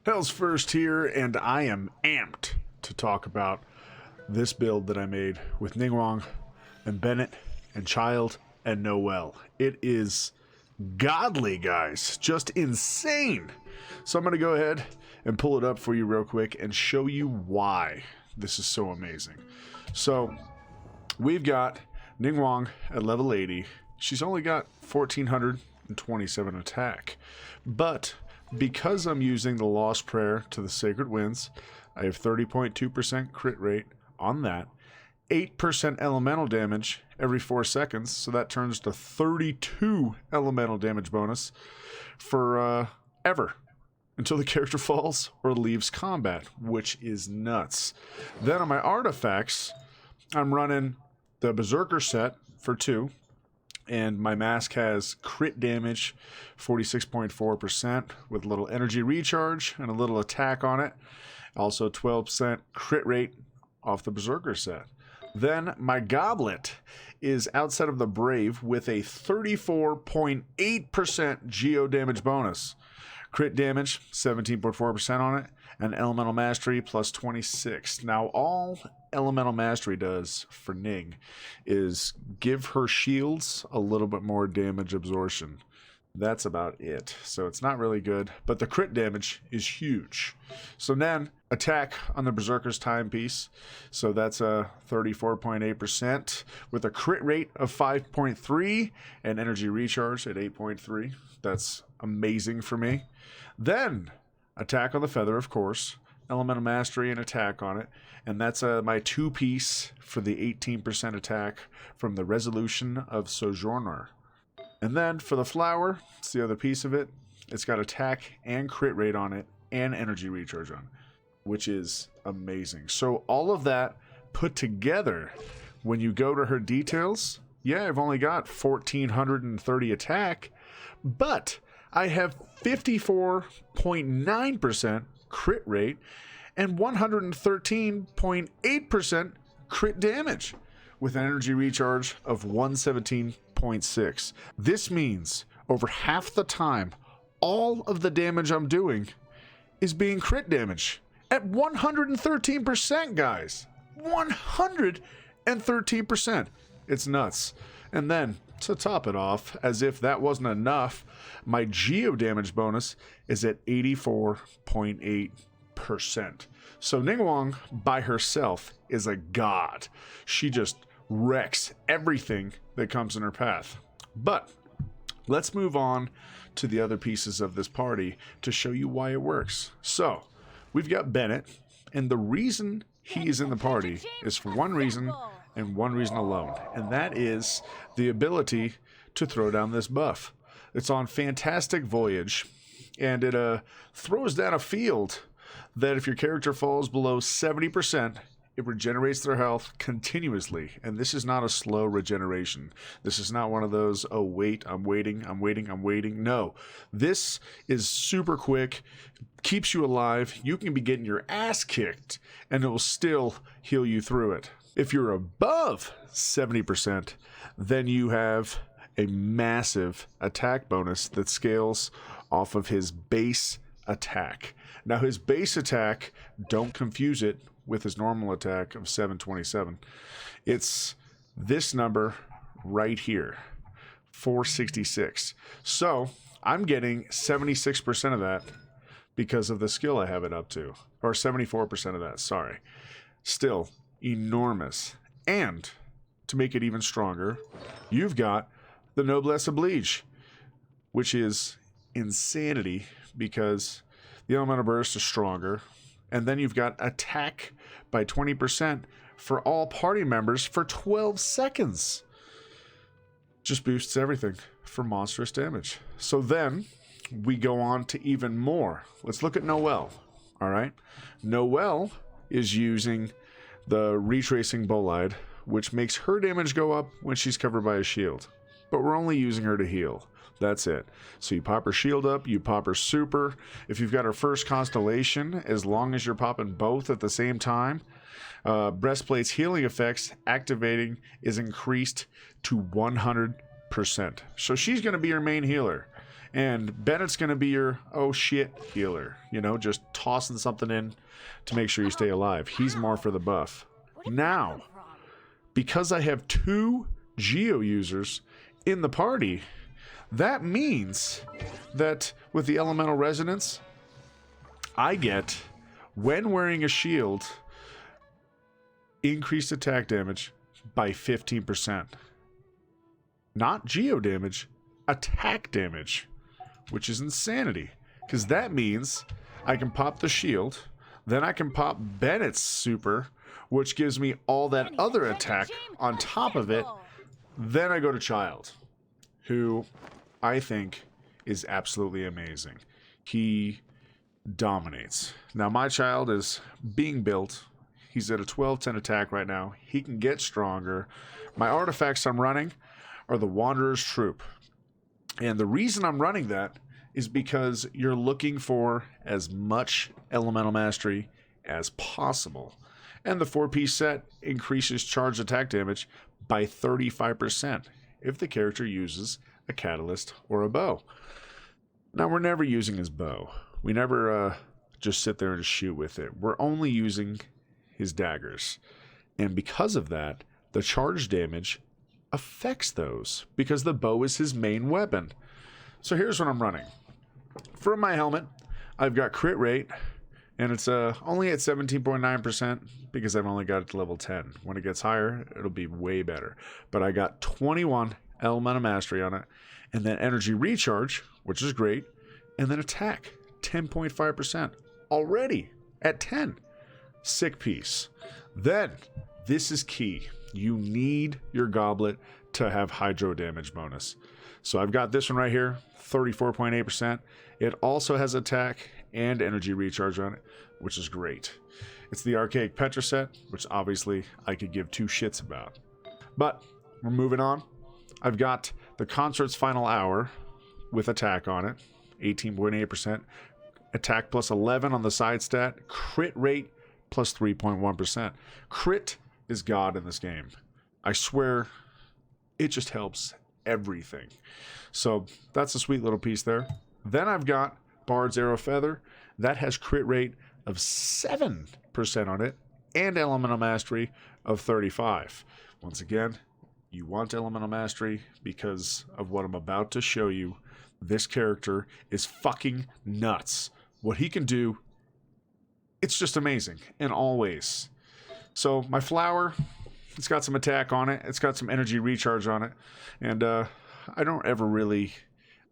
Hell's First here, and I am amped to talk about this build that I made with Ninggaung and Bennett and Childe and Noelle. It is godly, guys. Just insane. So I'm going to go ahead and pull it up for you real quick and show you why this is so amazing. So we've got Ninggaung at level 80. She's only got 1427 attack, but because I'm using the Lost Prayer to the Sacred Winds, I have 30.2% crit rate on that, 8% elemental damage every 4 seconds, so that turns to 32 elemental damage bonus for ever, until the character falls or leaves combat, which is nuts. Then on my artifacts, I'm running the Berserker set for 2, and my mask has crit damage 46.4% with a little energy recharge and a little attack on it. Also 12% crit rate off the Berserker set. Then my goblet is outside of the Brave with a 34.8% geo damage bonus. Crit damage 17.4% on it, and elemental mastery plus 26. Now all elemental mastery does for Ning is give her shields a little bit more damage absorption. That's about it. So it's not really good, but the crit damage is huge. So then attack on the Berserker's timepiece. So that's a 34.8% with a crit rate of 5.3 and energy recharge at 8.3. That's amazing for me. Then attack on the feather, of course, elemental mastery and attack on it, and that's my 2-piece for the 18% attack from the Resolution of Sojourner. And then for the flower, it's the other piece of it. It's got attack and crit rate on it and energy recharge on it, which is amazing. So all of that put together, when you go to her details, yeah, I've only got 1430 attack, but I have 54.9% crit rate and 113.8% crit damage with an energy recharge of 117.6. This means over half the time, all of the damage I'm doing is being crit damage at 113%, guys. 113%. It's nuts. And then to top it off, as if that wasn't enough, my geo damage bonus is at 84.8%. So Ninggaung by herself is a god. She just wrecks everything that comes in her path. But let's move on to the other pieces of this party to show you why it works. So we've got Bennett, and the reason he is in the party is for one reason and one reason alone, and that is the ability to throw down this buff. It's on Fantastic Voyage, and it throws down a field that if your character falls below 70%, it regenerates their health continuously. And this is not a slow regeneration. This is not one of those, oh wait, I'm waiting. No, this is super quick, keeps you alive. You can be getting your ass kicked and it will still heal you through it. If you're above 70%, then you have a massive attack bonus that scales off of his base attack. Now his base attack, don't confuse it with his normal attack of 727. It's this number right here, 466. So I'm getting 76% of that because of the skill I have it up to, or 74% of that, sorry. Still enormous. And to make it even stronger, you've got the Noblesse Oblige, which is insanity because the elemental burst is stronger. And then you've got attack by 20% for all party members for 12 seconds. Just boosts everything for monstrous damage. So then we go on to even more. Let's look at Noelle. All right. Noelle is using the Retracing Bolide, which makes her damage go up when she's covered by a shield. But we're only using her to heal. That's it. So you pop her shield up, you pop her super. If you've got her first constellation, as long as you're popping both at the same time, Breastplate's healing effects activating is increased to 100%. So she's going to be your main healer. And Bennett's going to be your oh shit healer. You know, just tossing something in to make sure you stay alive. He's more for the buff. Now, because I have 2 Geo users in the party, that means that with the elemental resonance, I get, when wearing a shield, increased attack damage by 15%. Not Geo damage, attack damage, which is insanity. Because that means I can pop the shield, then I can pop Bennett's super, which gives me all that other attack on top of it. Then I go to Childe, who I think is absolutely amazing. He dominates. Now, my Childe is being built. He's at a 12-10 attack right now. He can get stronger. My artifacts I'm running are the Wanderer's Troop. And the reason I'm running that is because you're looking for as much elemental mastery as possible. And the 4-piece set increases charged attack damage by 35% if the character uses a catalyst or a bow. Now, we're never using his bow. We never just sit there and shoot with it. We're only using his daggers. And because of that, the charge damage affects those because the bow is his main weapon. So here's what I'm running. For my helmet, I've got crit rate, and it's only at 17.9% because I've only got it to level 10. When it gets higher, it'll be way better. But I got 21 elemental mastery on it, and then energy recharge, which is great, and then attack, 10.5%. Already at 10. Sick piece. Then, this is key. You need your goblet to have hydro damage bonus. So I've got this one right here, 34.8%. It also has attack and energy recharge on it, which is great. It's the Archaic Petra set, which obviously I could give 2 shits about. But we're moving on. I've got the Concert's Final Hour with attack on it, 18.8%. Attack plus 11 on the side stat. Crit rate plus 3.1%. Crit is God in this game. I swear, it just helps everything. So that's a sweet little piece there. Then I've got Bard's Arrow Feather. That has crit rate of 7% on it and elemental mastery of 35. Once again, you want elemental mastery because of what I'm about to show you. This character is fucking nuts. What he can do, it's just amazing in all ways. So my flower, it's got some attack on it. It's got some energy recharge on it. And I don't ever really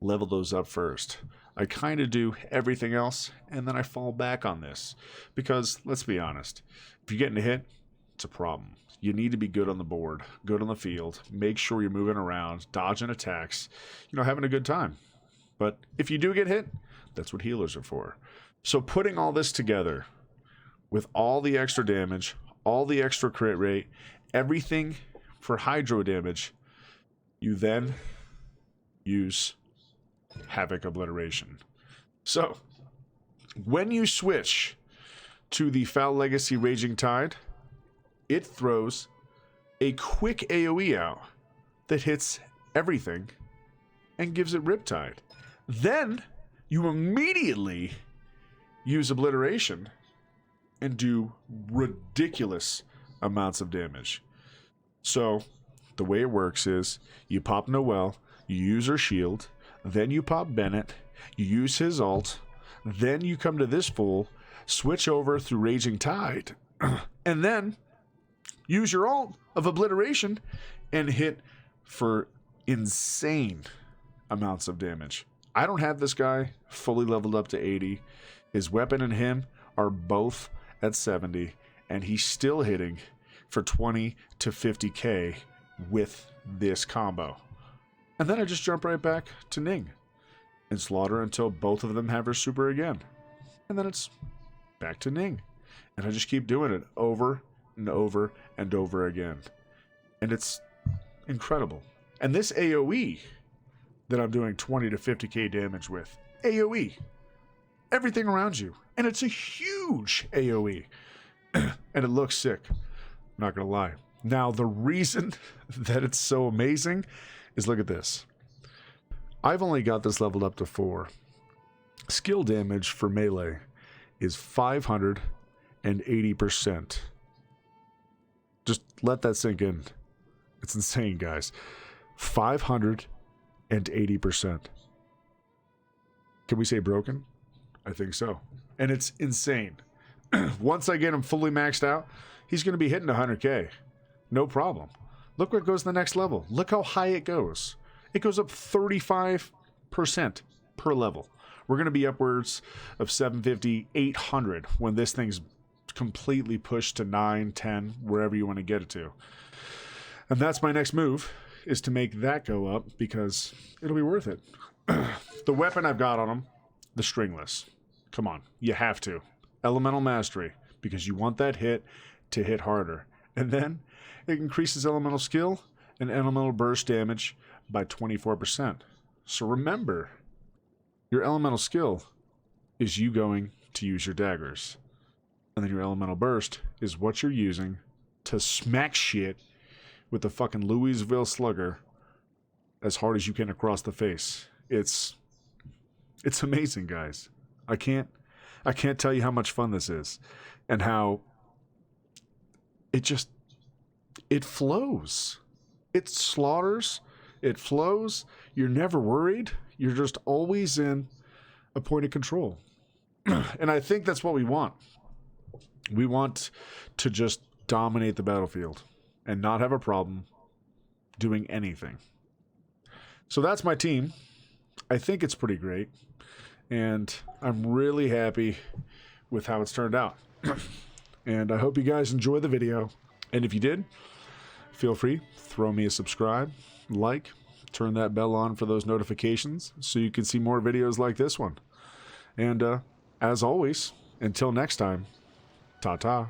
level those up first. I kind of do everything else, and then I fall back on this. Because, let's be honest, if you're getting a hit, it's a problem. You need to be good on the board, good on the field, make sure you're moving around, dodging attacks, having a good time. But if you do get hit, that's what healers are for. So putting all this together, with all the extra damage, all the extra crit rate, everything for hydro damage, you then use Havoc Obliteration. So, when you switch to the Foul Legacy Raging Tide, it throws a quick AoE out that hits everything and gives it Riptide. Then, you immediately use Obliteration and do ridiculous amounts of damage. So, the way it works is, you pop Noelle, you use her shield, then you pop Bennett, you use his ult, then you come to this fool, switch over through Raging Tide, and then use your ult of Obliteration and hit for insane amounts of damage. I don't have this guy fully leveled up to 80. His weapon and him are both at 70, and he's still hitting for 20 to 50k with this combo. And then I just jump right back to Ning and slaughter until both of them have her super again. And then it's back to Ning. And I just keep doing it over and over and over again. And it's incredible. And this AoE that I'm doing 20 to 50k damage with, AoE, everything around you. And it's a huge AoE. And it looks sick. I'm not going to lie. Now, the reason that it's so amazing is look at this. I've only got this leveled up to 4. Skill damage for melee is 580%. Just let that sink in. It's insane, guys. 580%. Can we say broken? I think so. And it's insane. Once I get him fully maxed out, he's going to be hitting 100k. No problem. Look what goes to the next level. Look how high it goes. It goes up 35% per level. We're going to be upwards of 750, 800 when this thing's completely pushed to 9, 10, wherever you want to get it to. And that's my next move, is to make that go up because it'll be worth it. The weapon I've got on him, the stringless. Come on, you have to. Elemental mastery, because you want that hit to hit harder. And then it increases elemental skill and elemental burst damage by 24%. So remember, your elemental skill is you going to use your daggers. And then your elemental burst is what you're using to smack shit with the fucking Louisville Slugger as hard as you can across the face. It's amazing, guys. I can't tell you how much fun this is and how it flows. It slaughters, it flows. You're never worried. You're just always in a point of control. And I think that's what we want. We want to just dominate the battlefield and not have a problem doing anything. So that's my team. I think it's pretty great. And I'm really happy with how it's turned out. And I hope you guys enjoy the video. And if you did, feel free, throw me a subscribe, like, turn that bell on for those notifications so you can see more videos like this one. And as always, until next time, ta-ta.